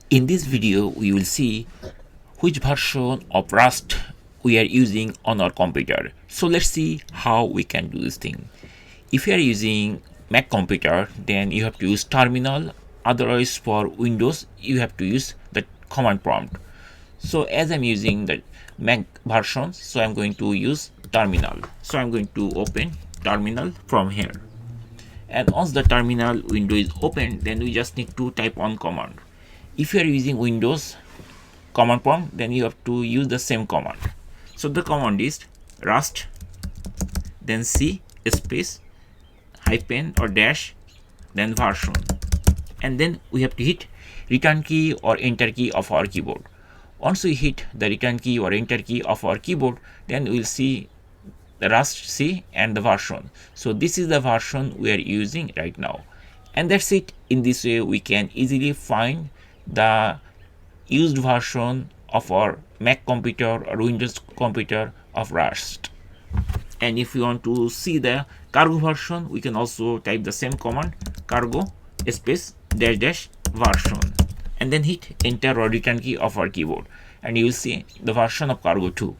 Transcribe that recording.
In this video, we will see which version of Rust we are using on our computer. So let's see how we can do this thing. If you are using Mac computer, then you have to use terminal. Otherwise, for Windows, you have to use the command prompt. So as I'm using the Mac version, so I'm going to use terminal. So I'm going to open terminal from here. And once the terminal window is open, then we just need to type on command. If you are using Windows command prompt, then you have to use the same command. So the command is rust then c space hyphen or dash then version, and then we have to hit return key or enter key of our keyboard. Once we hit the return key or enter key of our keyboard, then we'll see the rust c and the version. So this is the version we are using right now, and that's it. In this way we can easily find the used version of our Mac computer or Windows computer of Rust. And if you want to see the cargo version, we can also type the same command cargo space dash dash version, and then hit enter or return key of our keyboard, and you will see the version of cargo 2.